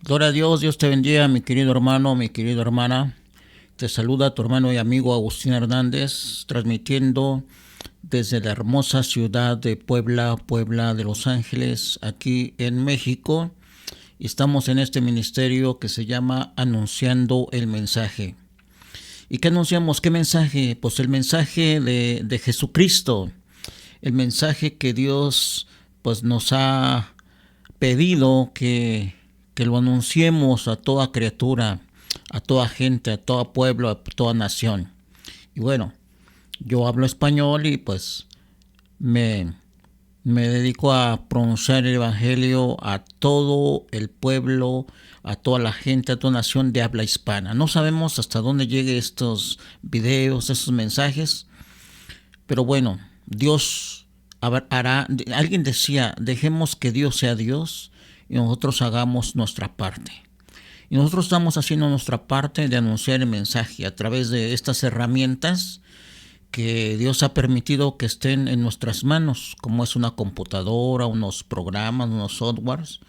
Gloria a Dios, Dios te bendiga, mi querido hermano, mi querida hermana. Te saluda tu hermano y amigo Agustín Hernández, transmitiendo desde la hermosa ciudad de Puebla, Puebla de Los Ángeles, aquí en México. Estamos en este ministerio que se llama Anunciando el Mensaje. ¿Y qué anunciamos? ¿Qué mensaje? Pues el mensaje de Jesucristo, el mensaje que Dios pues nos ha pedido que lo anunciemos a toda criatura, a toda gente, a todo pueblo, a toda nación. Y bueno, yo hablo español y pues me, me dedico a pronunciar el Evangelio a todo el pueblo, a toda la gente, a toda nación de habla hispana. No sabemos hasta dónde lleguen estos videos, estos mensajes, pero bueno, Dios hará. Alguien decía, dejemos que Dios sea Dios y nosotros hagamos nuestra parte. Y nosotros estamos haciendo nuestra parte de anunciar el mensaje a través de estas herramientas que Dios ha permitido que estén en nuestras manos, como es una computadora, unos programas, unos softwares.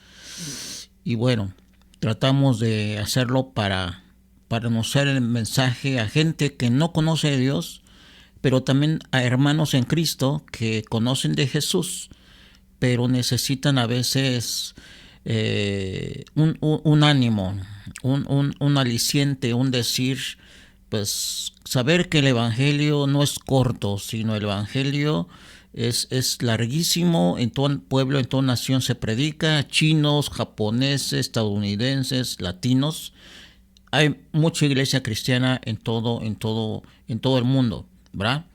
Y bueno, tratamos de hacerlo para anunciar el mensaje a gente que no conoce a Dios, pero también a hermanos en Cristo que conocen de Jesús, pero necesitan a veces un ánimo, un aliciente, un decir, pues saber que el Evangelio no es corto, sino el Evangelio es larguísimo, en todo el pueblo, en toda nación se predica, chinos, japoneses, estadounidenses, latinos. Hay mucha iglesia cristiana en todo el mundo, ¿verdad?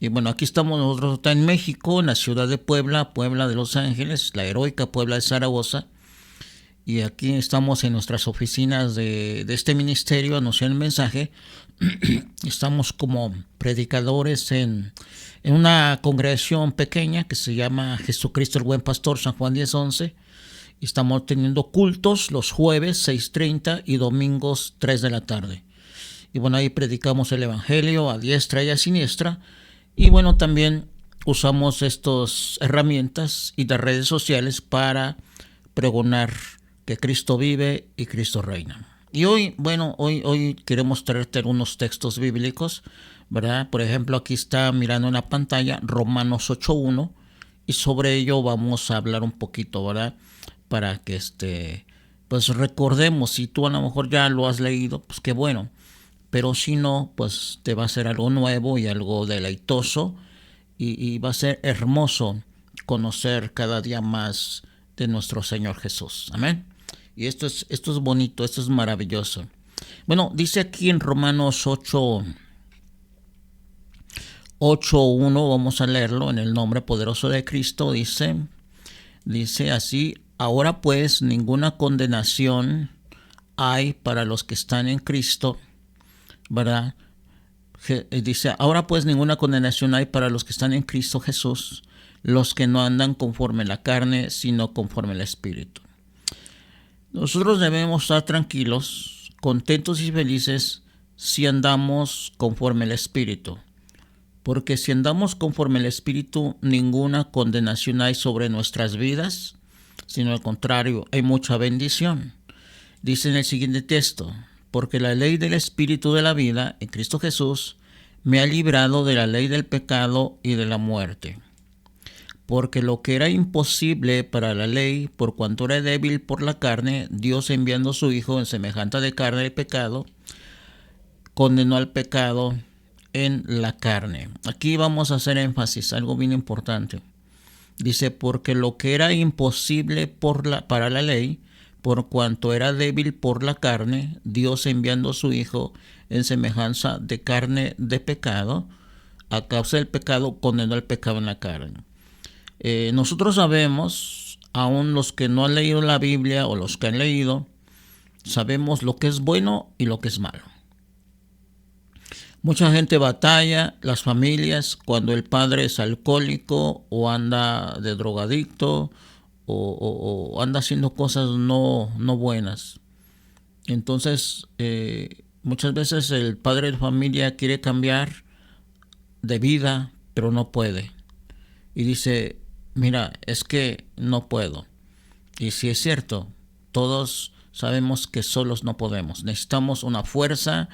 Y bueno, aquí estamos nosotros, está en México, en la ciudad de Puebla, Puebla de Los Ángeles, la heroica Puebla de Zaragoza. Y aquí estamos en nuestras oficinas de este ministerio anunciando el mensaje. Estamos como predicadores en una congregación pequeña que se llama Jesucristo el Buen Pastor, San Juan 10:11. Y estamos teniendo cultos los jueves 6:30 y domingos 3 de la tarde. Y bueno, ahí predicamos el Evangelio a diestra y a siniestra. Y bueno, también usamos estas herramientas y las redes sociales para pregonar que Cristo vive y Cristo reina. Y hoy, bueno, hoy queremos traerte algunos textos bíblicos, ¿verdad? Por ejemplo, aquí está mirando en la pantalla Romanos 8:1 y sobre ello vamos a hablar un poquito, ¿verdad? Para que pues recordemos, si tú a lo mejor ya lo has leído, pues qué bueno, pero si no, pues te va a ser algo nuevo y algo deleitoso y va a ser hermoso conocer cada día más de nuestro Señor Jesús. Amén. Y esto es bonito, esto es maravilloso. Bueno, dice aquí en Romanos 8:1, vamos a leerlo en el nombre poderoso de Cristo, dice así: ahora pues ninguna condenación hay para los que están en Cristo, ¿verdad? Dice, ahora pues ninguna condenación hay para los que están en Cristo Jesús, los que no andan conforme a la carne, sino conforme al Espíritu. Nosotros debemos estar tranquilos, contentos y felices si andamos conforme al Espíritu. Porque si andamos conforme al Espíritu, ninguna condenación hay sobre nuestras vidas, sino al contrario, hay mucha bendición. Dice en el siguiente texto: porque la ley del Espíritu de la vida en Cristo Jesús me ha librado de la ley del pecado y de la muerte. Porque lo que era imposible para la ley, por cuanto era débil por la carne, Dios enviando a su Hijo en semejanza de carne del pecado, condenó al pecado en la carne. Aquí vamos a hacer énfasis, algo bien importante. Dice, porque lo que era imposible para la ley, por cuanto era débil por la carne, Dios enviando a su Hijo en semejanza de carne de pecado, a causa del pecado, condenó al pecado en la carne. Nosotros sabemos, aún los que no han leído la Biblia o los que han leído, sabemos lo que es bueno y lo que es malo. Mucha gente batalla, las familias, cuando el padre es alcohólico o anda de drogadicto o anda haciendo cosas no buenas. Entonces, muchas veces el padre de familia quiere cambiar de vida, pero no puede. Y dice, mira, es que no puedo. Y si es cierto, todos sabemos que solos no podemos. Necesitamos una fuerza,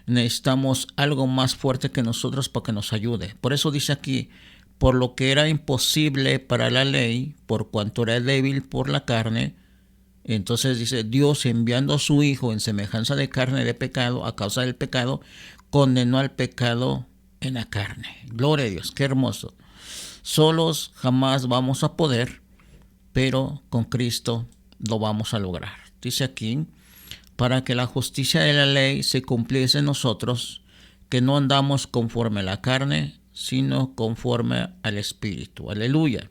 necesitamos algo más fuerte que nosotros para que nos ayude. Por eso dice aquí, por lo que era imposible para la ley, por cuanto era débil por la carne. Entonces dice, Dios enviando a su Hijo en semejanza de carne de pecado, a causa del pecado, condenó al pecado en la carne. Gloria a Dios, qué hermoso. Solos jamás vamos a poder, pero con Cristo lo vamos a lograr. Dice aquí, para que la justicia de la ley se cumpliese en nosotros, que no andamos conforme a la carne, sino conforme al Espíritu. Aleluya.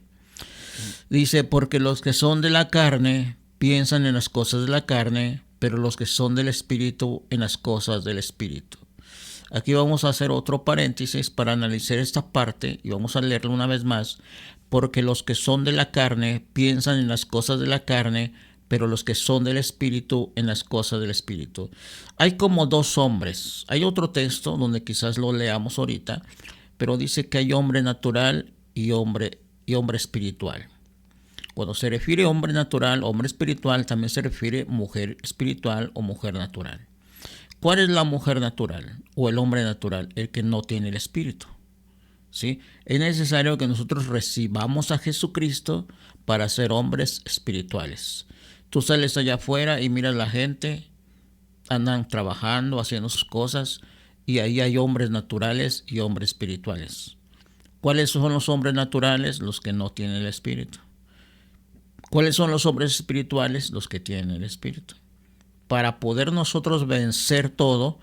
Dice, porque los que son de la carne piensan en las cosas de la carne, pero los que son del Espíritu en las cosas del Espíritu. Aquí vamos a hacer otro paréntesis para analizar esta parte y vamos a leerlo una vez más. Porque los que son de la carne piensan en las cosas de la carne, pero los que son del Espíritu en las cosas del Espíritu. Hay como dos hombres. Hay otro texto donde quizás lo leamos ahorita, pero dice que hay hombre natural y hombre espiritual. Cuando se refiere hombre natural, hombre espiritual, también se refiere mujer espiritual o mujer natural. ¿Cuál es la mujer natural o el hombre natural? El que no tiene el Espíritu. ¿Sí? Es necesario que nosotros recibamos a Jesucristo para ser hombres espirituales. Tú sales allá afuera y miras la gente, andan trabajando, haciendo sus cosas, y ahí hay hombres naturales y hombres espirituales. ¿Cuáles son los hombres naturales? Los que no tienen el Espíritu. ¿Cuáles son los hombres espirituales? Los que tienen el Espíritu. Para poder nosotros vencer todo,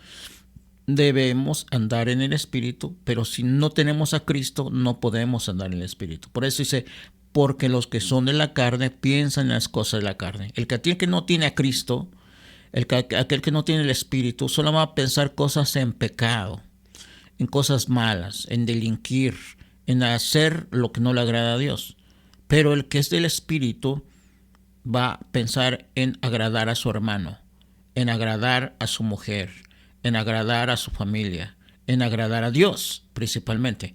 debemos andar en el Espíritu, pero si no tenemos a Cristo, no podemos andar en el Espíritu. Por eso dice, porque los que son de la carne piensan en las cosas de la carne. El que no tiene a Cristo, aquel que no tiene el Espíritu, solo va a pensar cosas en pecado, en cosas malas, en delinquir, en hacer lo que no le agrada a Dios. Pero el que es del Espíritu va a pensar en agradar a su hermano, en agradar a su mujer, en agradar a su familia, en agradar a Dios principalmente,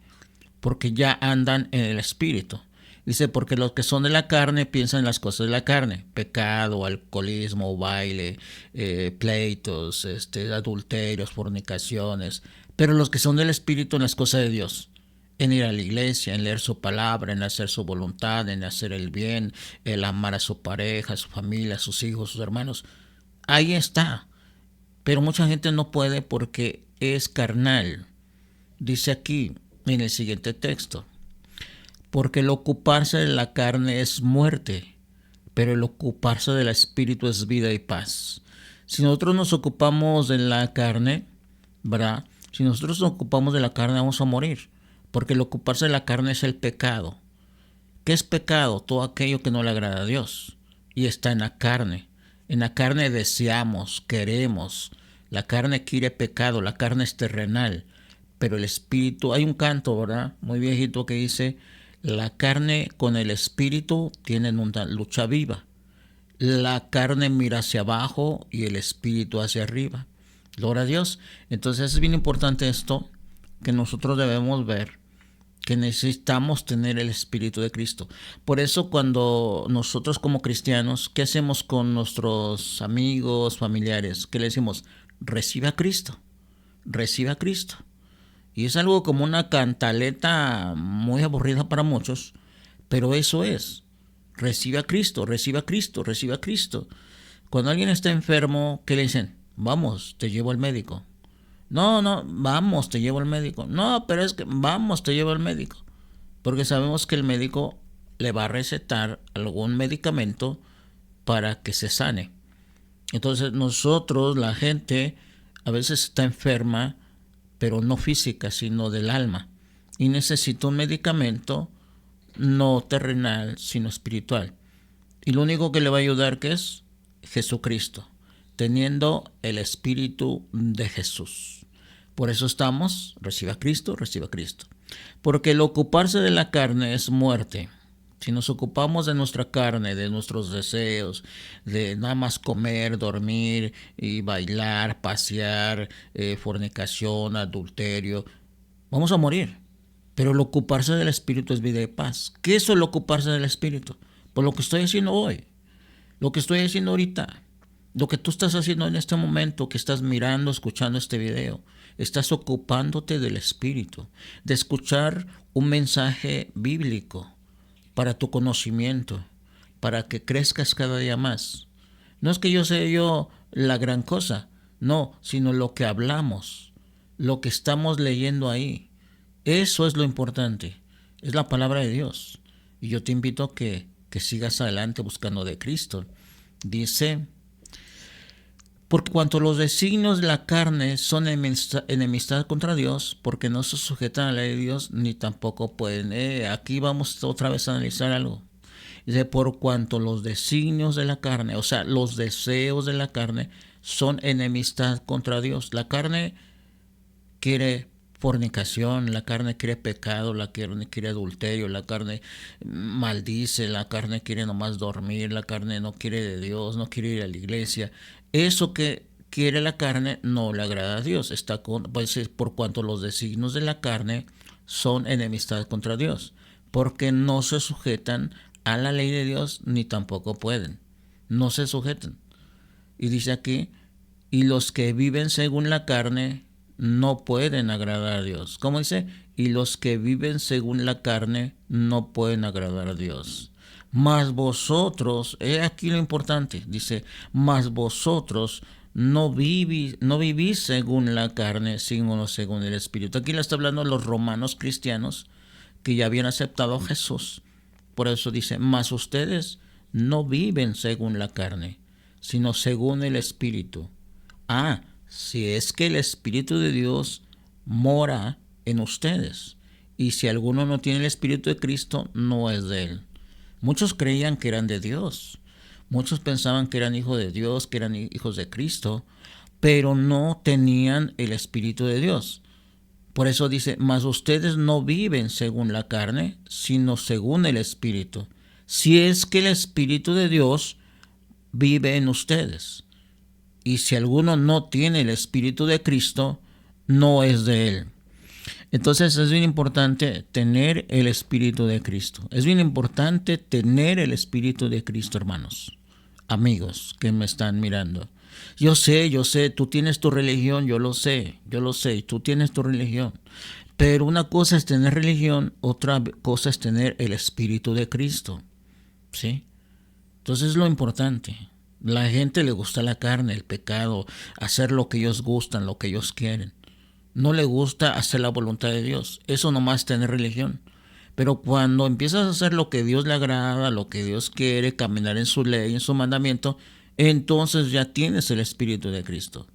porque ya andan en el Espíritu. Dice, porque los que son de la carne piensan en las cosas de la carne, pecado, alcoholismo, baile, pleitos, adulterios, fornicaciones, pero los que son del Espíritu en las cosas de Dios, en ir a la iglesia, en leer su palabra, en hacer su voluntad, en hacer el bien, el amar a su pareja, a su familia, a sus hijos, a sus hermanos. Ahí está. Pero mucha gente no puede porque es carnal. Dice aquí en el siguiente texto, porque el ocuparse de la carne es muerte, pero el ocuparse del Espíritu es vida y paz. Si nosotros nos ocupamos de la carne, ¿verdad? Si nosotros nos ocupamos de la carne vamos a morir, porque el ocuparse de la carne es el pecado. ¿Qué es pecado? Todo aquello que no le agrada a Dios y está en la carne. En la carne deseamos, queremos. La carne quiere pecado, la carne es terrenal. Pero el espíritu, hay un canto, ¿verdad? Muy viejito que dice, la carne con el espíritu tienen una lucha viva. La carne mira hacia abajo y el espíritu hacia arriba. Gloria a Dios. Entonces es bien importante esto, que nosotros debemos ver, que necesitamos tener el Espíritu de Cristo. Por eso cuando nosotros como cristianos, ¿qué hacemos con nuestros amigos, familiares? ¿Qué le decimos? Recibe a Cristo, recibe a Cristo. Y es algo como una cantaleta muy aburrida para muchos, pero eso es. Recibe a Cristo, recibe a Cristo, recibe a Cristo. Cuando alguien está enfermo, ¿qué le dicen? Vamos, te llevo al médico. No, vamos, te llevo al médico. No, pero es que vamos, te llevo al médico. Porque sabemos que el médico le va a recetar algún medicamento para que se sane. Entonces nosotros, la gente, a veces está enferma, pero no física, sino del alma. Y necesita un medicamento no terrenal, sino espiritual. Y lo único que le va a ayudar, ¿qué es? Jesucristo, teniendo el Espíritu de Jesús. Por eso estamos, reciba a Cristo, reciba a Cristo. Porque el ocuparse de la carne es muerte. Si nos ocupamos de nuestra carne, de nuestros deseos, de nada más comer, dormir y bailar, pasear, fornicación, adulterio, vamos a morir. Pero el ocuparse del Espíritu es vida y paz. ¿Qué es el ocuparse del Espíritu? Pues lo que estoy haciendo hoy, lo que estoy haciendo ahorita. Lo que tú estás haciendo en este momento, que estás mirando, escuchando este video, estás ocupándote del Espíritu, de escuchar un mensaje bíblico para tu conocimiento, para que crezcas cada día más. No es que yo sea yo la gran cosa, no, sino lo que hablamos, lo que estamos leyendo ahí. Eso es lo importante, es la palabra de Dios. Y yo te invito a que sigas adelante buscando de Cristo. Dice, por cuanto los designios de la carne son enemistad contra Dios, porque no se sujetan a la ley de Dios, ni tampoco pueden. Aquí vamos otra vez a analizar algo. Dice, por cuanto los designios de la carne, o sea, los deseos de la carne, son enemistad contra Dios. La carne quiere fornicación, la carne quiere pecado, la carne quiere adulterio, la carne maldice, la carne quiere nomás dormir, la carne no quiere de Dios, no quiere ir a la iglesia. Eso que quiere la carne no le agrada a Dios. Está pues, por cuanto los designios de la carne son enemistad contra Dios, porque no se sujetan a la ley de Dios ni tampoco pueden. No se sujetan. Y dice aquí, y los que viven según la carne no pueden agradar a Dios. ¿Cómo dice? Y los que viven según la carne no pueden agradar a Dios. Mas vosotros, he aquí lo importante, dice, mas vosotros no vivís según la carne, sino según el Espíritu. Aquí le está hablando a los romanos cristianos que ya habían aceptado a Jesús. Por eso dice, mas ustedes no viven según la carne, sino según el Espíritu. Si es que el Espíritu de Dios mora en ustedes. Y si alguno no tiene el Espíritu de Cristo, no es de él. Muchos creían que eran de Dios. Muchos pensaban que eran hijos de Dios, que eran hijos de Cristo, pero no tenían el Espíritu de Dios. Por eso dice, mas ustedes no viven según la carne, sino según el Espíritu. Si es que el Espíritu de Dios vive en ustedes. Y si alguno no tiene el Espíritu de Cristo, no es de él. Entonces es bien importante tener el Espíritu de Cristo. Es bien importante tener el Espíritu de Cristo, hermanos, amigos que me están mirando. Yo sé, tú tienes tu religión, yo lo sé, tú tienes tu religión. Pero una cosa es tener religión, otra cosa es tener el Espíritu de Cristo. ¿Sí? Entonces es lo importante. La gente le gusta la carne, el pecado, hacer lo que ellos gustan, lo que ellos quieren. No le gusta hacer la voluntad de Dios. Eso nomás es tener religión. Pero cuando empiezas a hacer lo que Dios le agrada, lo que Dios quiere, caminar en su ley, en su mandamiento, entonces ya tienes el Espíritu de Cristo.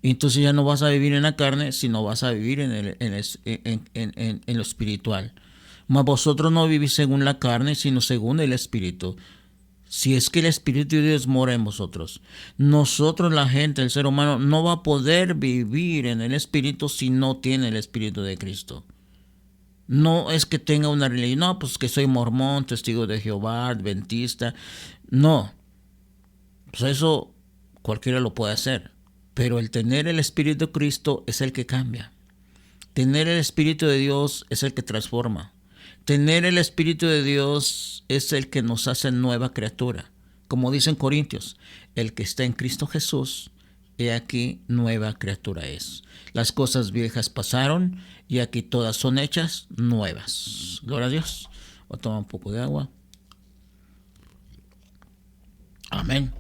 Entonces ya no vas a vivir en la carne, sino vas a vivir en lo espiritual. Mas vosotros no vivís según la carne, sino según el Espíritu. Si es que el Espíritu de Dios mora en vosotros. Nosotros, la gente, el ser humano, no va a poder vivir en el Espíritu si no tiene el Espíritu de Cristo. No es que tenga una religión, no, pues que soy mormón, testigo de Jehová, adventista. No, pues eso cualquiera lo puede hacer. Pero el tener el Espíritu de Cristo es el que cambia. Tener el Espíritu de Dios es el que transforma. Tener el Espíritu de Dios es el que nos hace nueva criatura. Como dicen Corintios, el que está en Cristo Jesús, he aquí nueva criatura es. Las cosas viejas pasaron y aquí todas son hechas nuevas. Gloria a Dios. Voy a tomar un poco de agua. Amén.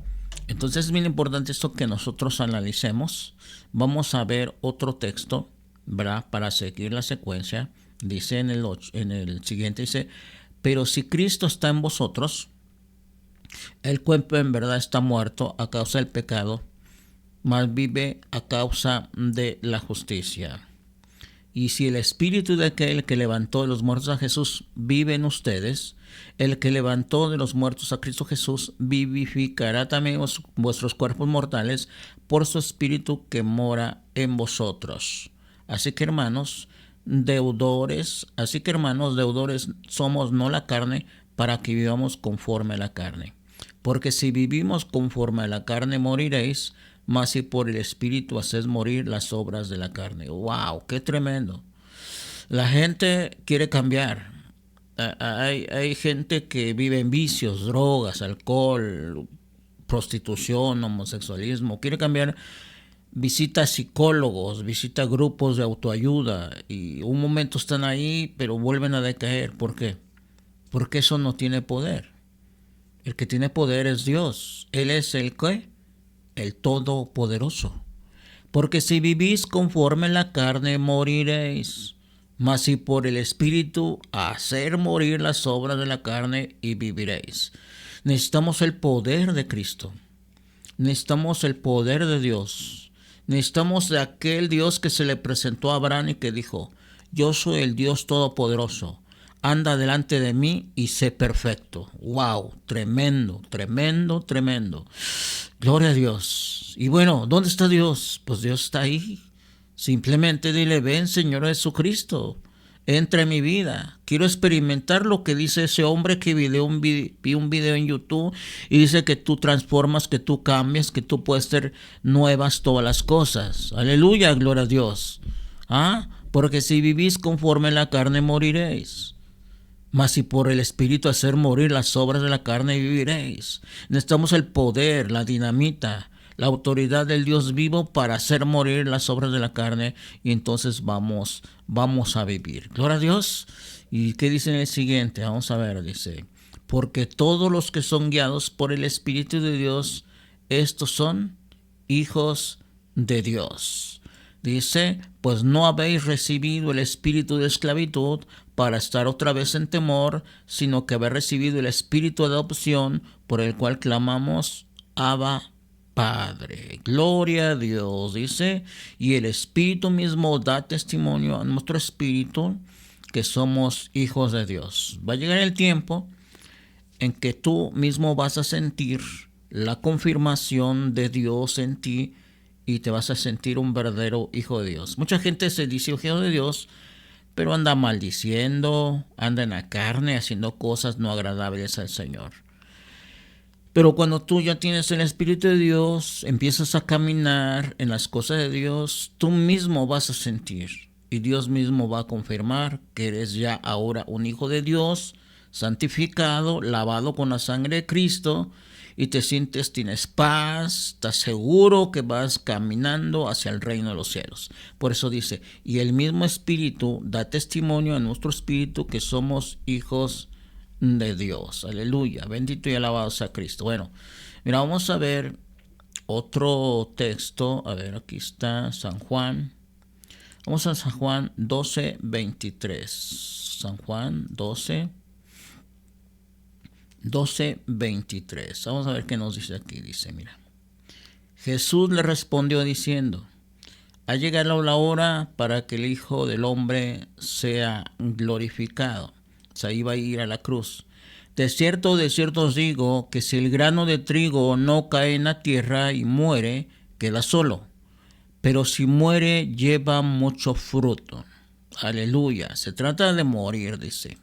Entonces es bien importante esto que nosotros analicemos. Vamos a ver otro texto, ¿verdad? Para seguir la secuencia. Dice en el siguiente, dice, pero si Cristo está en vosotros, el cuerpo en verdad está muerto a causa del pecado, mas vive a causa de la justicia. Y si el Espíritu de aquel que levantó de los muertos a Jesús vive en ustedes, el que levantó de los muertos a Cristo Jesús vivificará también vuestros cuerpos mortales por su Espíritu que mora en vosotros. Así que hermanos, deudores somos no la carne, para que vivamos conforme a la carne. Porque si vivimos conforme a la carne moriréis, mas si por el Espíritu hacéis morir las obras de la carne. ¡Wow! ¡Qué tremendo! La gente quiere cambiar. Hay gente que vive en vicios, drogas, alcohol, prostitución, homosexualismo, quiere cambiar, visita psicólogos, visita grupos de autoayuda y un momento están ahí, pero vuelven a decaer. ¿Por qué? Porque eso no tiene poder. El que tiene poder es Dios. Él es el ¿qué? El Todopoderoso. Porque si vivís conforme la carne, moriréis. Mas si por el Espíritu hacer morir las obras de la carne, y viviréis. Necesitamos el poder de Cristo. Necesitamos el poder de Dios. Necesitamos de aquel Dios que se le presentó a Abraham y que dijo: yo soy el Dios Todopoderoso. Anda delante de mí y sé perfecto. ¡Wow! Tremendo, tremendo, tremendo. Gloria a Dios. Y bueno, ¿dónde está Dios? Pues Dios está ahí. Simplemente dile: ven, Señor Jesucristo, entra en mi vida. Quiero experimentar lo que dice ese hombre que vi un video en YouTube y dice que tú transformas, que tú cambias, que tú puedes ser nuevas todas las cosas. Aleluya, gloria a Dios. Porque si vivís conforme la carne, moriréis. Mas si por el Espíritu hacer morir las obras de la carne, viviréis. Necesitamos el poder, la dinamita, la autoridad del Dios vivo para hacer morir las obras de la carne, y entonces vamos a vivir. Gloria a Dios. ¿Y qué dice en el siguiente? Vamos a ver, dice: porque todos los que son guiados por el Espíritu de Dios, estos son hijos de Dios. Dice: pues no habéis recibido el espíritu de esclavitud para estar otra vez en temor, sino que habéis recibido el espíritu de adopción, por el cual clamamos: Abba, Padre. Gloria a Dios. Dice: y el Espíritu mismo da testimonio a nuestro espíritu que somos hijos de Dios. Va a llegar el tiempo en que tú mismo vas a sentir la confirmación de Dios en ti y te vas a sentir un verdadero hijo de Dios. Mucha gente se dice hijo de Dios, pero anda maldiciendo, anda en la carne, haciendo cosas no agradables al Señor. Pero cuando tú ya tienes el Espíritu de Dios, empiezas a caminar en las cosas de Dios, tú mismo vas a sentir y Dios mismo va a confirmar que eres ya ahora un hijo de Dios, santificado, lavado con la sangre de Cristo, y te sientes, tienes paz, estás seguro que vas caminando hacia el reino de los cielos. Por eso dice: y el mismo Espíritu da testimonio a nuestro espíritu que somos hijos de Dios. Aleluya, bendito y alabado sea Cristo. Bueno, mira, vamos a ver otro texto. A ver, aquí está San Juan. Vamos a San Juan 12:23. San Juan 12:23. Vamos a ver qué nos dice aquí. Dice, mira: Jesús le respondió diciendo: ha llegado la hora para que el Hijo del Hombre sea glorificado. O sea, iba a ir a la cruz. De cierto os digo que si el grano de trigo no cae en la tierra y muere, queda solo. Pero si muere, lleva mucho fruto. Aleluya. Se trata de morir, dice.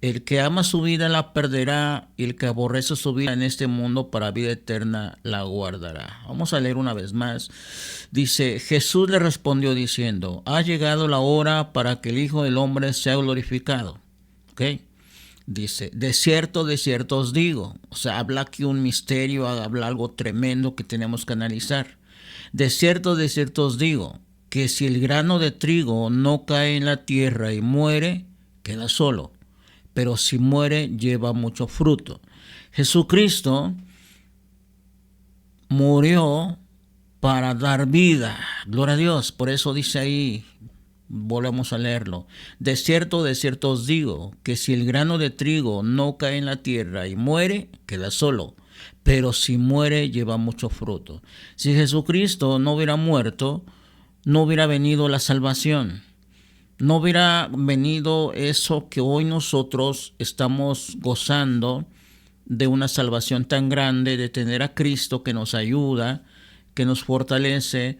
El que ama su vida la perderá, y el que aborrece su vida en este mundo para vida eterna la guardará. Vamos a leer una vez más. Dice: Jesús le respondió diciendo: ha llegado la hora para que el Hijo del Hombre sea glorificado. ¿Ok? Dice: de cierto os digo. O sea, habla aquí un misterio, habla algo tremendo que tenemos que analizar. De cierto os digo que si el grano de trigo no cae en la tierra y muere, queda solo. Pero si muere, lleva mucho fruto. Jesucristo murió para dar vida. Gloria a Dios. Por eso dice ahí, volvemos a leerlo: de cierto os digo que si el grano de trigo no cae en la tierra y muere, queda solo. Pero si muere, lleva mucho fruto. Si Jesucristo no hubiera muerto, no hubiera venido la salvación. No hubiera venido eso que hoy nosotros estamos gozando, de una salvación tan grande, de tener a Cristo que nos ayuda, que nos fortalece,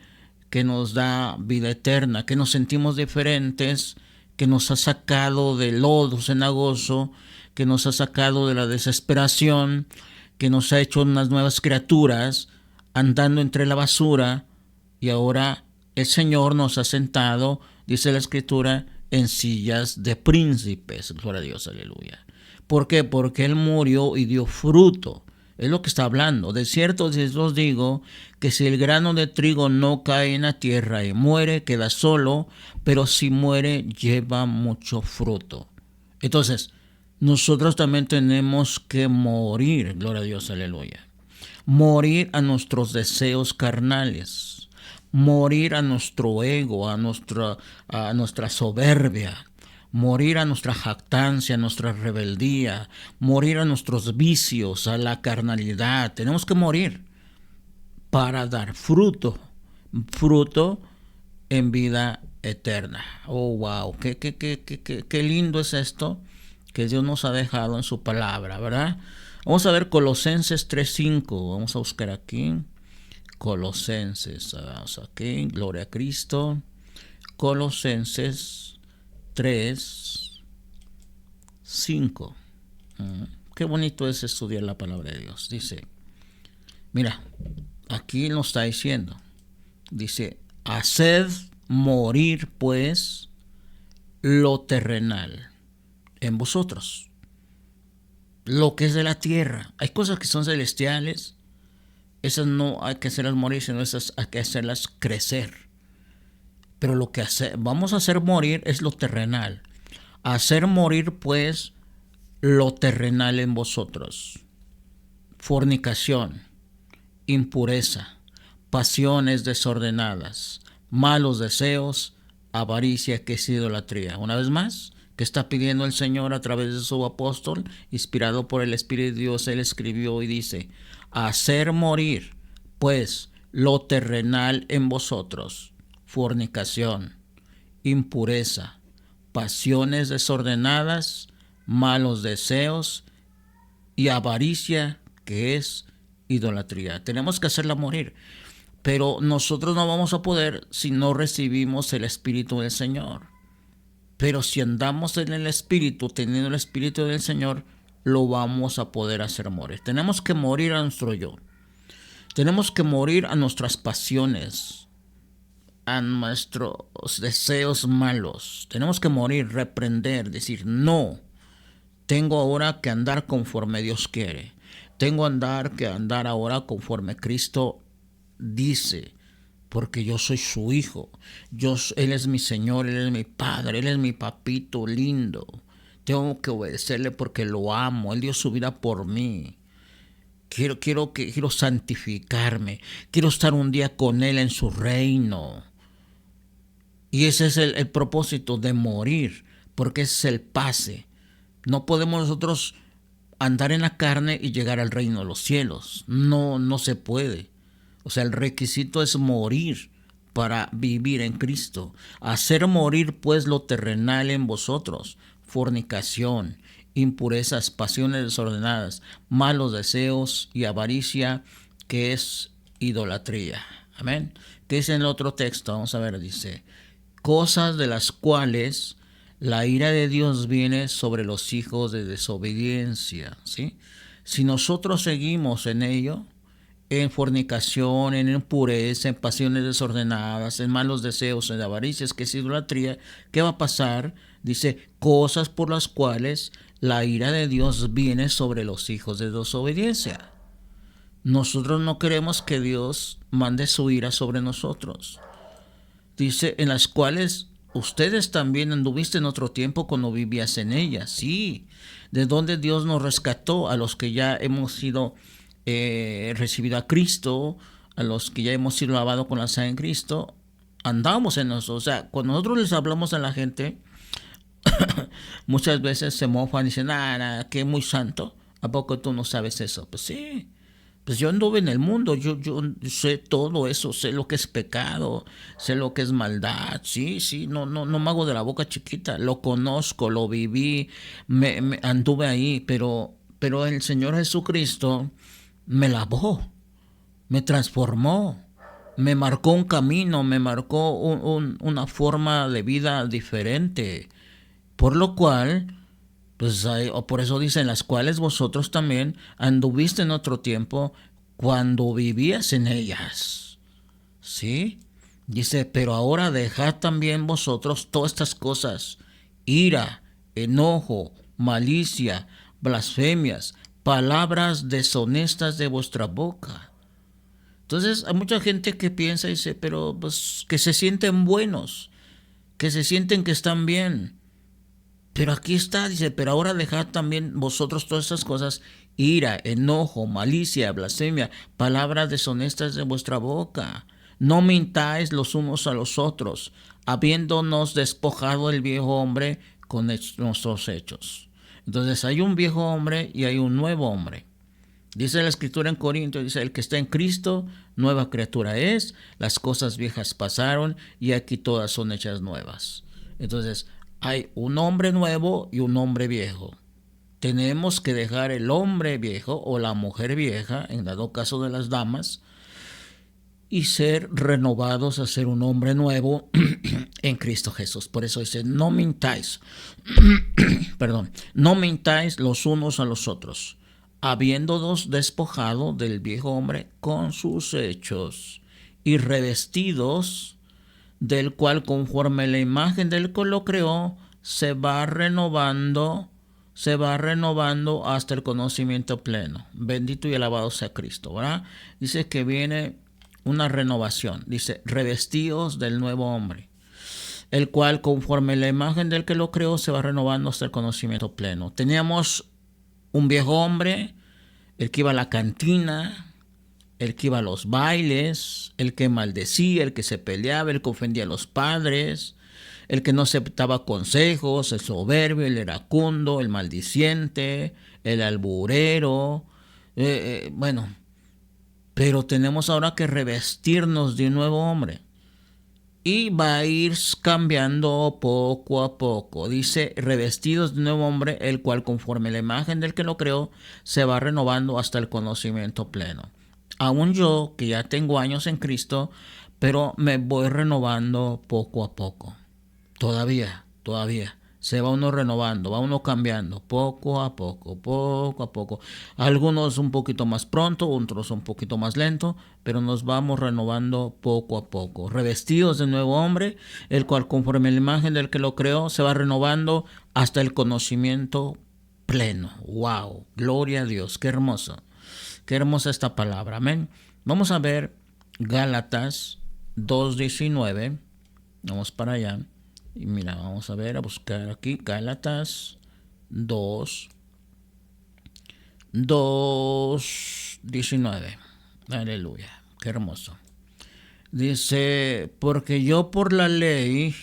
que nos da vida eterna, que nos sentimos diferentes, que nos ha sacado del lodo cenagoso, que nos ha sacado de la desesperación, que nos ha hecho unas nuevas criaturas andando entre la basura, y ahora el Señor nos ha sentado, dice la Escritura, en sillas de príncipes. Gloria a Dios, aleluya. ¿Por qué? Porque Él murió y dio fruto. Es lo que está hablando. De cierto os digo que si el grano de trigo no cae en la tierra y muere, queda solo, pero si muere, lleva mucho fruto. Entonces, nosotros también tenemos que morir, gloria a Dios, aleluya. Morir a nuestros deseos carnales, morir a nuestro ego, a nuestra soberbia, morir a nuestra jactancia, a nuestra rebeldía, morir a nuestros vicios, a la carnalidad. Tenemos que morir para dar fruto, fruto en vida eterna. Oh, wow, qué lindo es esto que Dios nos ha dejado en su palabra, ¿verdad? Vamos a ver Colosenses 3:5, vamos a buscar aquí. Colosenses, vamos aquí, gloria a Cristo. Colosenses 3:5. Qué bonito es estudiar la palabra de Dios. Dice, mira, aquí nos está diciendo, dice, haced morir pues lo terrenal en vosotros, lo que es de la tierra. Hay cosas que son celestiales, esas no hay que hacerlas morir, sino esas hay que hacerlas crecer. Pero lo que vamos a hacer morir es lo terrenal. Hacer morir pues lo terrenal en vosotros. Fornicación, impureza, pasiones desordenadas, malos deseos, avaricia, que es idolatría. Una vez más, ¿qué está pidiendo el Señor a través de su apóstol? Inspirado por el Espíritu de Dios, él escribió y dice, hacer morir pues lo terrenal en vosotros. Fornicación, impureza, pasiones desordenadas, malos deseos y avaricia, que es idolatría. Tenemos que hacerla morir, pero nosotros no vamos a poder si no recibimos el Espíritu del Señor. Pero si andamos en el Espíritu, teniendo el Espíritu del Señor, lo vamos a poder hacer morir. Tenemos que morir a nuestro yo. Tenemos que morir a nuestras pasiones, a nuestros deseos malos. Tenemos que morir, reprender, decir, no, tengo ahora que andar conforme Dios quiere. Tengo que andar ahora conforme Cristo dice, porque yo soy su hijo. Él es mi Señor, Él es mi Padre, Él es mi papito lindo. Tengo que obedecerle porque lo amo. Él dio su vida por mí. Quiero santificarme. Quiero estar un día con Él en su reino. Y ese es el propósito de morir, porque ese es el pase. No podemos nosotros andar en la carne y llegar al reino de los cielos. No, no se puede. O sea, el requisito es morir para vivir en Cristo. Hacer morir pues lo terrenal en vosotros. Fornicación, impurezas, pasiones desordenadas, malos deseos y avaricia, que es idolatría. Amén. ¿Qué dice en el otro texto? Vamos a ver, dice, cosas de las cuales la ira de Dios viene sobre los hijos de desobediencia, ¿sí? Si nosotros seguimos en ello, en fornicación, en impureza, en pasiones desordenadas, en malos deseos, en avaricias, que es idolatría, ¿qué va a pasar? Dice, cosas por las cuales la ira de Dios viene sobre los hijos de desobediencia. Nosotros no queremos que Dios mande su ira sobre nosotros. Dice, en las cuales ustedes también anduviste en otro tiempo cuando vivías en ellas. Sí, de donde Dios nos rescató, a los que ya hemos sido recibido a Cristo, a los que ya hemos sido lavados con la sangre de Cristo, andamos en nosotros. O sea, cuando nosotros les hablamos a la gente, muchas veces se mofan y dicen, que es muy santo. ¿A poco tú no sabes eso? Pues sí. Pues yo anduve en el mundo, yo sé todo eso, sé lo que es pecado, sé lo que es maldad, sí, no me hago de la boca chiquita, lo conozco, lo viví, me anduve ahí, pero el Señor Jesucristo me lavó, me transformó, me marcó un camino, me marcó una forma de vida diferente, por lo cual, pues por eso dicen, las cuales vosotros también anduviste en otro tiempo cuando vivías en ellas. ¿Sí? Dice, pero ahora dejad también vosotros todas estas cosas: ira, enojo, malicia, blasfemias, palabras deshonestas de vuestra boca. Entonces hay mucha gente que piensa y dice, pero pues que se sienten buenos, que se sienten que están bien. Pero aquí está, dice, pero ahora dejad también vosotros todas estas cosas, ira, enojo, malicia, blasfemia, palabras deshonestas de vuestra boca. No mintáis los unos a los otros, habiéndonos despojado el viejo hombre con nuestros hechos. Entonces hay un viejo hombre y hay un nuevo hombre. Dice la escritura en Corintios, dice, el que está en Cristo, nueva criatura es, las cosas viejas pasaron y aquí todas son hechas nuevas. Entonces, hay un hombre nuevo y un hombre viejo. Tenemos que dejar el hombre viejo o la mujer vieja, en dado caso de las damas, y ser renovados a ser un hombre nuevo en Cristo Jesús. Por eso dice, no mintáis, perdón, no mintáis los unos a los otros, habiéndonos despojado del viejo hombre con sus hechos y revestidos del cual conforme la imagen del que lo creó se va renovando hasta el conocimiento pleno. Bendito y alabado sea Cristo, ¿verdad? Dice que viene una renovación, dice, revestidos del nuevo hombre, el cual conforme la imagen del que lo creó se va renovando hasta el conocimiento pleno. Teníamos un viejo hombre, el que iba a la cantina, el que iba a los bailes, el que maldecía, el que se peleaba, el que ofendía a los padres, el que no aceptaba consejos, el soberbio, el iracundo, el maldiciente, el alburero. Bueno, pero tenemos ahora que revestirnos de un nuevo hombre. Y va a ir cambiando poco a poco. Dice, revestidos de un nuevo hombre, el cual conforme la imagen del que lo creó, se va renovando hasta el conocimiento pleno. Aún yo, que ya tengo años en Cristo, pero me voy renovando poco a poco. Todavía. Se va uno renovando, va uno cambiando, poco a poco. Algunos un poquito más pronto, otros un poquito más lento, pero nos vamos renovando poco a poco. Revestidos de nuevo hombre, el cual conforme la imagen del que lo creó, se va renovando hasta el conocimiento pleno. ¡Wow! Gloria a Dios, qué hermoso. Qué hermosa esta palabra, amén. Vamos a ver Gálatas 2:19. Vamos para allá. Y mira, vamos a ver, a buscar aquí Gálatas 2:19. Aleluya, qué hermoso. Dice, porque yo por la ley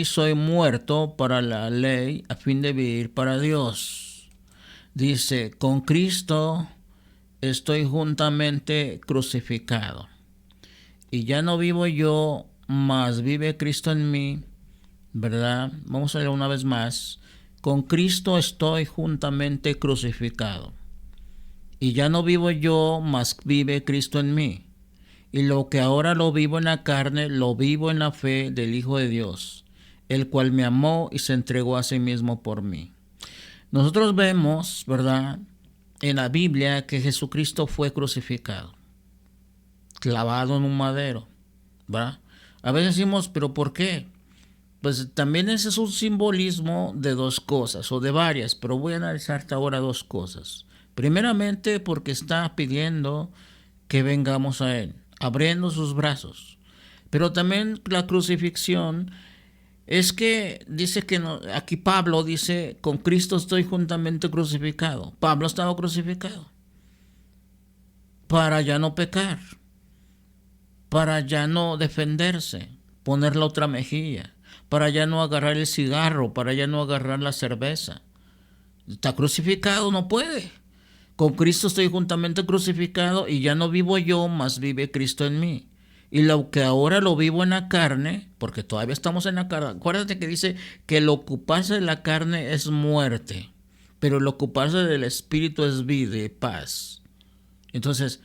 soy muerto para la ley a fin de vivir para Dios. Dice, con Cristo estoy juntamente crucificado. Y ya no vivo yo, mas vive Cristo en mí, ¿verdad? Vamos a leer una vez más. Con Cristo estoy juntamente crucificado. Y ya no vivo yo, mas vive Cristo en mí. Y lo que ahora lo vivo en la carne, lo vivo en la fe del Hijo de Dios, el cual me amó y se entregó a sí mismo por mí. Nosotros vemos, ¿verdad?, en la Biblia que Jesucristo fue crucificado, clavado en un madero, ¿verdad? A veces decimos, ¿pero por qué? Pues también ese es un simbolismo de dos cosas, o de varias, pero voy a analizarte ahora dos cosas. Primeramente, porque está pidiendo que vengamos a Él, abriendo sus brazos. Pero también la crucifixión es que dice que no, aquí Pablo dice, con Cristo estoy juntamente crucificado. Pablo estaba crucificado para ya no pecar, para ya no defenderse, poner la otra mejilla, para ya no agarrar el cigarro, para ya no agarrar la cerveza. Está crucificado, no puede. Con Cristo estoy juntamente crucificado y ya no vivo yo, mas vive Cristo en mí. Y lo que ahora lo vivo en la carne, porque todavía estamos en la carne. Acuérdate que dice que el ocuparse de la carne es muerte, pero el ocuparse del espíritu es vida y paz. Entonces,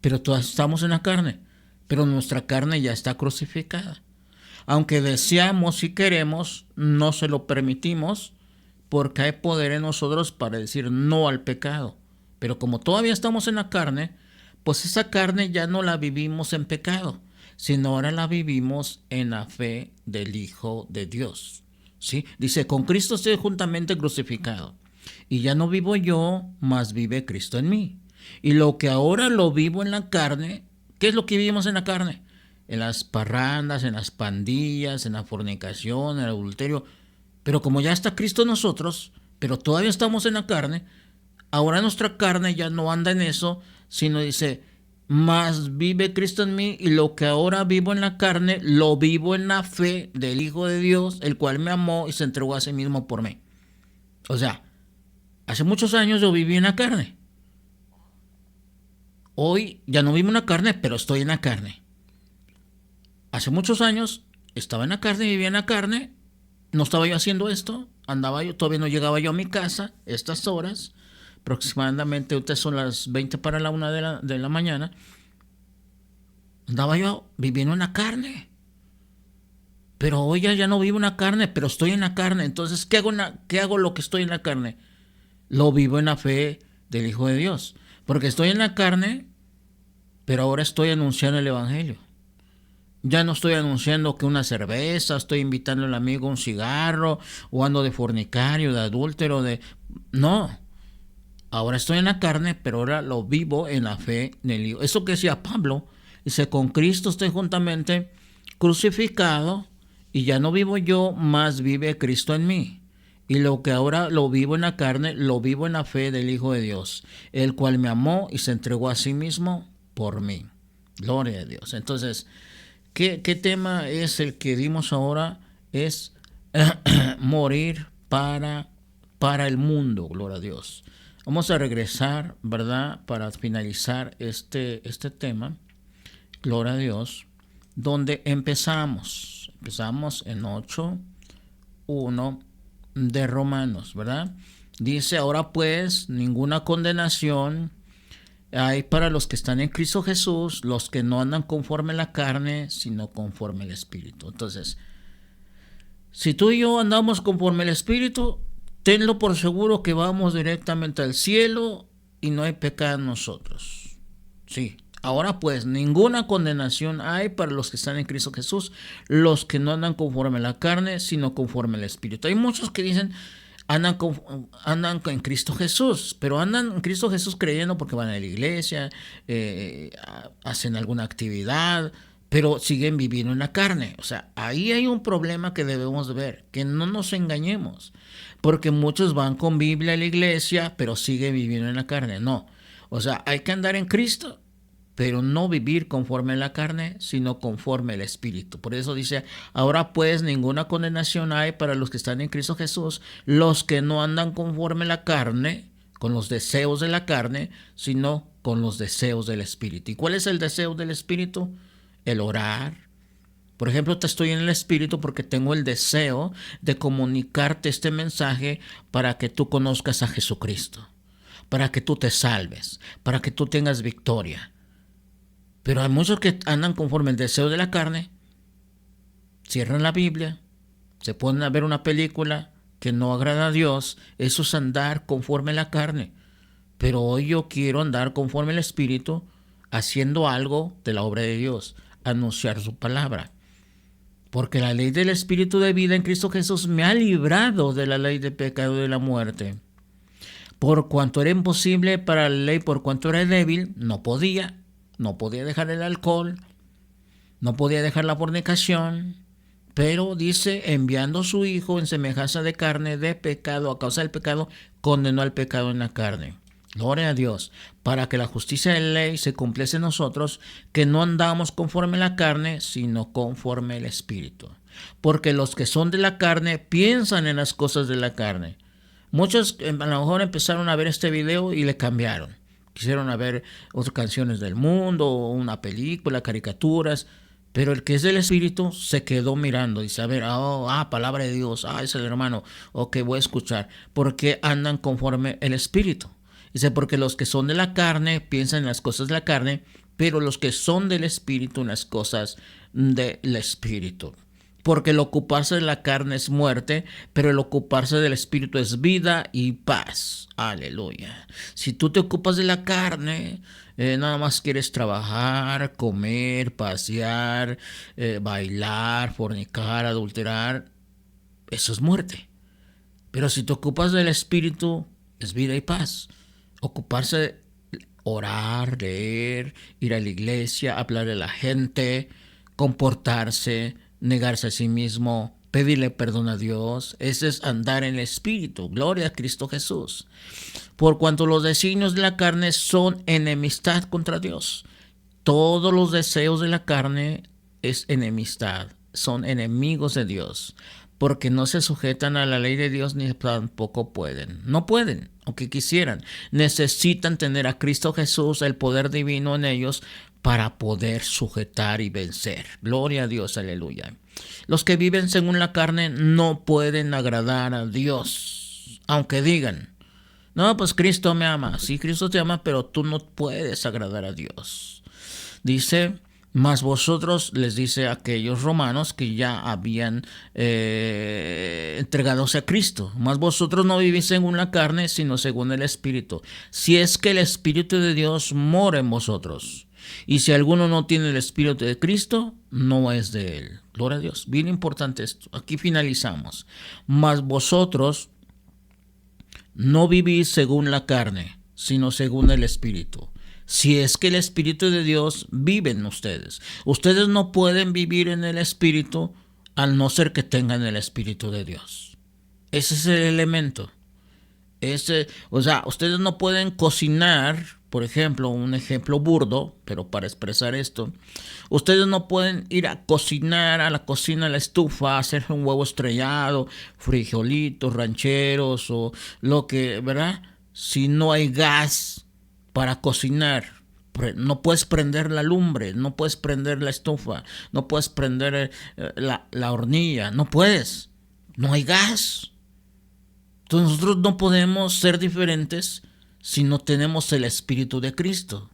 pero todos estamos en la carne, pero nuestra carne ya está crucificada. Aunque deseamos y queremos, no se lo permitimos, porque hay poder en nosotros para decir no al pecado. Pero como todavía estamos en la carne, pues esa carne ya no la vivimos en pecado, sino ahora la vivimos en la fe del Hijo de Dios. ¿Sí? Dice, con Cristo estoy juntamente crucificado. Y ya no vivo yo, mas vive Cristo en mí. Y lo que ahora lo vivo en la carne, ¿qué es lo que vivimos en la carne? En las parrandas, en las pandillas, en la fornicación, en el adulterio. Pero como ya está Cristo en nosotros, pero todavía estamos en la carne, ahora nuestra carne ya no anda en eso, sino dice, más vive Cristo en mí y lo que ahora vivo en la carne, lo vivo en la fe del Hijo de Dios, el cual me amó y se entregó a sí mismo por mí. O sea, hace muchos años yo viví en la carne. Hoy ya no vivo en la carne, pero estoy en la carne. Hace muchos años estaba en la carne, vivía en la carne, no estaba yo haciendo esto, andaba yo, todavía no llegaba yo a mi casa, estas horas, aproximadamente ahorita son las 20 para la 1 de la mañana, andaba yo viviendo en la carne. Pero hoy ya no vivo en la carne, pero estoy en la carne. Entonces, ¿qué hago lo que estoy en la carne? Lo vivo en la fe del Hijo de Dios. Porque estoy en la carne, pero ahora estoy anunciando el Evangelio. Ya no estoy anunciando que una cerveza, estoy invitando al amigo a un cigarro, o ando de fornicario, de adúltero, de... No, ahora estoy en la carne, pero ahora lo vivo en la fe del Hijo. Eso que decía Pablo, dice, con Cristo estoy juntamente crucificado, y ya no vivo yo, más vive Cristo en mí. Y lo que ahora lo vivo en la carne, lo vivo en la fe del Hijo de Dios, el cual me amó y se entregó a sí mismo por mí. Gloria a Dios. Entonces, ¿qué tema es el que dimos ahora? Es morir para el mundo, gloria a Dios. Vamos a regresar, ¿verdad? Para finalizar este tema, gloria a Dios, donde empezamos. Empezamos en 8:1 de Romanos, ¿verdad? Dice, ahora pues, ninguna condenación hay para los que están en Cristo Jesús, los que no andan conforme a la carne, sino conforme al Espíritu. Entonces, si tú y yo andamos conforme al Espíritu, tenlo por seguro que vamos directamente al cielo y no hay pecado en nosotros. Sí. Ahora pues, ninguna condenación hay para los que están en Cristo Jesús, los que no andan conforme a la carne, sino conforme al Espíritu. Hay muchos que dicen, andan en Cristo Jesús, pero andan en Cristo Jesús creyendo porque van a la iglesia, hacen alguna actividad, pero siguen viviendo en la carne. O sea, ahí hay un problema que debemos ver, que no nos engañemos, porque muchos van con Biblia a la iglesia, pero siguen viviendo en la carne. No, o sea, hay que andar en Cristo, pero no vivir conforme a la carne, sino conforme al Espíritu. Por eso dice, ahora pues ninguna condenación hay para los que están en Cristo Jesús, los que no andan conforme a la carne, con los deseos de la carne, sino con los deseos del Espíritu. ¿Y cuál es el deseo del Espíritu? El orar. Por ejemplo, te estoy en el Espíritu porque tengo el deseo de comunicarte este mensaje para que tú conozcas a Jesucristo, para que tú te salves, para que tú tengas victoria. Pero hay muchos que andan conforme al deseo de la carne, cierran la Biblia, se ponen a ver una película que no agrada a Dios. Eso es andar conforme a la carne. Pero hoy yo quiero andar conforme al Espíritu, haciendo algo de la obra de Dios, anunciar su palabra. Porque la ley del Espíritu de vida en Cristo Jesús me ha librado de la ley de pecado y de la muerte. Por cuanto era imposible para la ley, por cuanto era débil, no podía dejar el alcohol, no podía dejar la fornicación, pero dice, enviando a su Hijo en semejanza de carne de pecado, a causa del pecado, condenó al pecado en la carne. Gloria a Dios, para que la justicia de la ley se cumpliese en nosotros, que no andamos conforme a la carne, sino conforme al Espíritu. Porque los que son de la carne piensan en las cosas de la carne. Muchos a lo mejor empezaron a ver este video y le cambiaron. Quisieron ver otras canciones del mundo, una película, caricaturas, pero el que es del Espíritu se quedó mirando. Dice, a ver, palabra de Dios, es el hermano, ok, voy a escuchar, porque andan conforme el Espíritu. Dice, porque los que son de la carne piensan en las cosas de la carne, pero los que son del Espíritu en las cosas del Espíritu. Porque el ocuparse de la carne es muerte, pero el ocuparse del Espíritu es vida y paz. Aleluya. Si tú te ocupas de la carne, nada más quieres trabajar, comer, pasear, bailar, fornicar, adulterar, eso es muerte. Pero si te ocupas del Espíritu, es vida y paz. Ocuparse, orar, leer, ir a la iglesia, hablarle a la gente, comportarse, negarse a sí mismo, pedirle perdón a Dios. Ese es andar en el Espíritu. Gloria a Cristo Jesús. Por cuanto los designios de la carne son enemistad contra Dios. Todos los deseos de la carne es enemistad, son enemigos de Dios, porque no se sujetan a la ley de Dios ni tampoco pueden. No pueden, aunque quisieran. Necesitan tener a Cristo Jesús, el poder divino en ellos, para poder sujetar y vencer. Gloria a Dios, aleluya. Los que viven según la carne no pueden agradar a Dios, aunque digan, no, pues Cristo me ama. Sí, Cristo te ama, pero tú no puedes agradar a Dios. Dice, mas vosotros, les dice a aquellos romanos que ya habían entregadose a Cristo, mas vosotros no vivís según la carne, sino según el Espíritu. Si es que el Espíritu de Dios mora en vosotros. Y si alguno no tiene el Espíritu de Cristo, no es de él. Gloria a Dios. Bien importante esto. Aquí finalizamos. Mas vosotros no vivís según la carne, sino según el Espíritu. Si es que el Espíritu de Dios vive en ustedes. Ustedes no pueden vivir en el Espíritu al no ser que tengan el Espíritu de Dios. Ese es el elemento. Ustedes no pueden cocinar, por ejemplo, un ejemplo burdo, pero para expresar esto, ustedes no pueden ir a cocinar a la cocina, a la estufa, hacer un huevo estrellado, frijolitos, rancheros o lo que, ¿verdad? Si no hay gas para cocinar, no puedes prender la lumbre, no puedes prender la estufa, no puedes prender la hornilla, no puedes, no hay gas. Entonces nosotros no podemos ser diferentes si no tenemos el Espíritu de Cristo.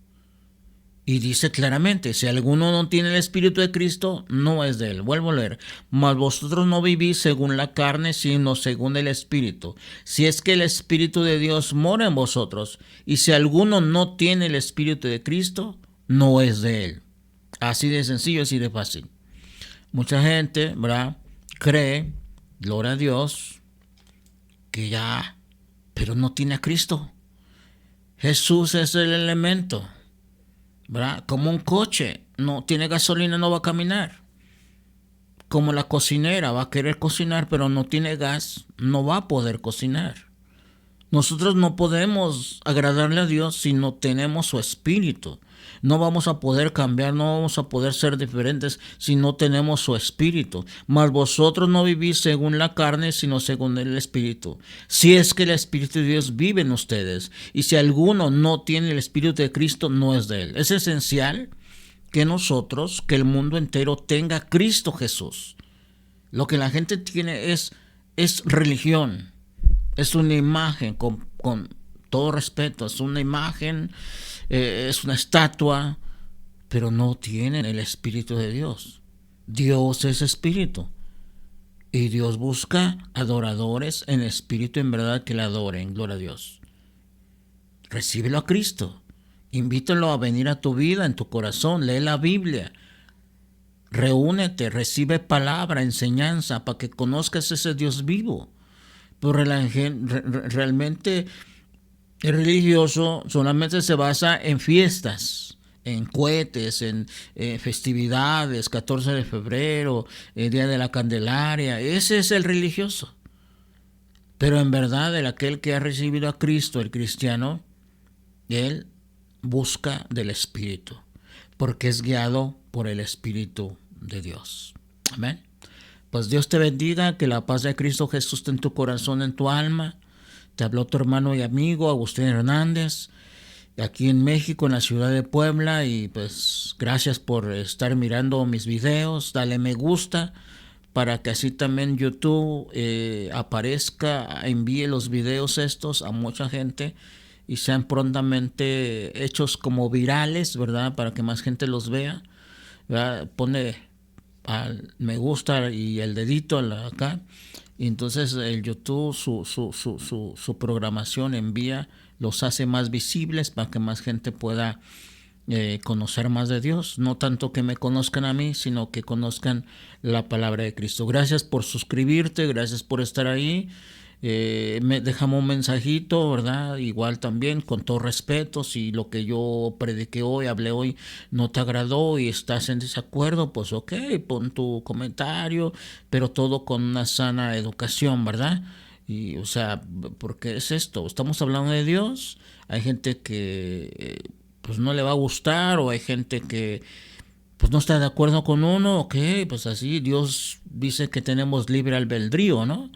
Y dice claramente, si alguno no tiene el Espíritu de Cristo, no es de él. Vuelvo a leer, mas vosotros no vivís según la carne, sino según el Espíritu. Si es que el Espíritu de Dios mora en vosotros, y si alguno no tiene el Espíritu de Cristo, no es de él. Así de sencillo, así de fácil. Mucha gente, ¿verdad?, cree, gloria a Dios, que ya, pero no tiene a Cristo. Jesús es el elemento, ¿verdad? Como un coche, no tiene gasolina, no va a caminar. Como la cocinera va a querer cocinar, pero no tiene gas, no va a poder cocinar. Nosotros no podemos agradarle a Dios si no tenemos su Espíritu. No vamos a poder cambiar, no vamos a poder ser diferentes si no tenemos su Espíritu. Mas vosotros no vivís según la carne, sino según el Espíritu. Si es que el Espíritu de Dios vive en ustedes. Y si alguno no tiene el Espíritu de Cristo, no es de él. Es esencial que nosotros, que el mundo entero tenga a Cristo Jesús. Lo que la gente tiene es religión. Es una imagen, con todo respeto, es una imagen, es una estatua, pero no tienen el Espíritu de Dios. Dios es Espíritu. Y Dios busca adoradores en espíritu, en verdad, que le adoren. Gloria a Dios. Recíbelo a Cristo. Invítalo a venir a tu vida, en tu corazón. Lee la Biblia. Reúnete, recibe palabra, enseñanza, para que conozcas ese Dios vivo. Pero realmente el religioso solamente se basa en fiestas, en cohetes, en festividades, 14 de febrero, Día de la Candelaria. Ese es el religioso. Pero en verdad, aquel que ha recibido a Cristo, el cristiano, él busca del Espíritu, porque es guiado por el Espíritu de Dios. Amén. Pues Dios te bendiga, que la paz de Cristo Jesús esté en tu corazón, en tu alma. Te habló tu hermano y amigo Agustín Hernández, aquí en México, en la ciudad de Puebla. Y pues gracias por estar mirando mis videos. Dale me gusta para que así también YouTube aparezca, envíe los videos estos a mucha gente y sean prontamente hechos como virales, ¿verdad? Para que más gente los vea, ¿verdad? Pone al me gusta y el dedito acá, y entonces el YouTube su programación envía, los hace más visibles para que más gente pueda conocer más de Dios, no tanto que me conozcan a mí, sino que conozcan la palabra de Cristo. Gracias por suscribirte, gracias por estar ahí. Me dejamos un mensajito, ¿verdad? Igual también, con todo respeto, si lo que yo prediqué hoy, hablé hoy, no te agradó y estás en desacuerdo, pues ok, pon tu comentario, pero todo con una sana educación, ¿verdad? Y, o sea, porque es esto, estamos hablando de Dios, hay gente que pues no le va a gustar, o hay gente que pues no está de acuerdo con uno, ok, pues así Dios dice que tenemos libre albedrío, ¿no?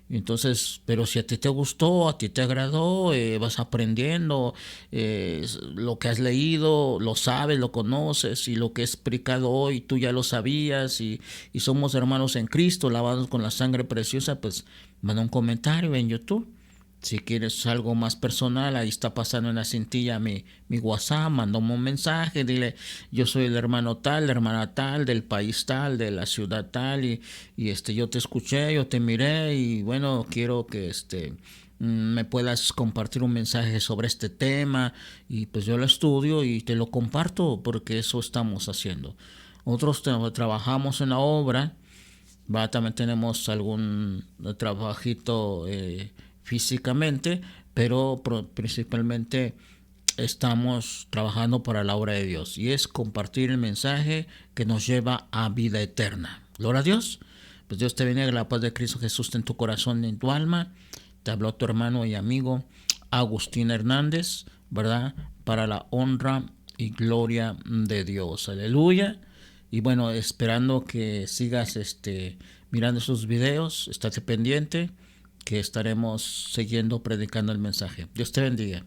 Entonces, pero si a ti te gustó, a ti te agradó, vas aprendiendo, lo que has leído, lo sabes, lo conoces, y lo que he explicado hoy, tú ya lo sabías, y somos hermanos en Cristo, lavados con la sangre preciosa, pues manda un comentario en YouTube. Si quieres algo más personal, ahí está pasando en la cintilla mi WhatsApp, mándame un mensaje, dile, yo soy el hermano tal, la hermana tal, del país tal, de la ciudad tal, y yo te escuché, yo te miré, y bueno, quiero que me puedas compartir un mensaje sobre este tema, y pues yo lo estudio y te lo comparto, porque eso estamos haciendo. Otros trabajamos en la obra, va, también tenemos algún trabajito físicamente, pero principalmente estamos trabajando para la obra de Dios, y es compartir el mensaje que nos lleva a vida eterna. Gloria a Dios. Pues Dios te bendiga, la paz de Cristo Jesús en tu corazón y en tu alma. Te habló tu hermano y amigo Agustín Hernández, ¿verdad? Para la honra y gloria de Dios. Aleluya. Y bueno, esperando que sigas mirando sus videos, estate pendiente, que estaremos siguiendo predicando el mensaje. Dios te bendiga.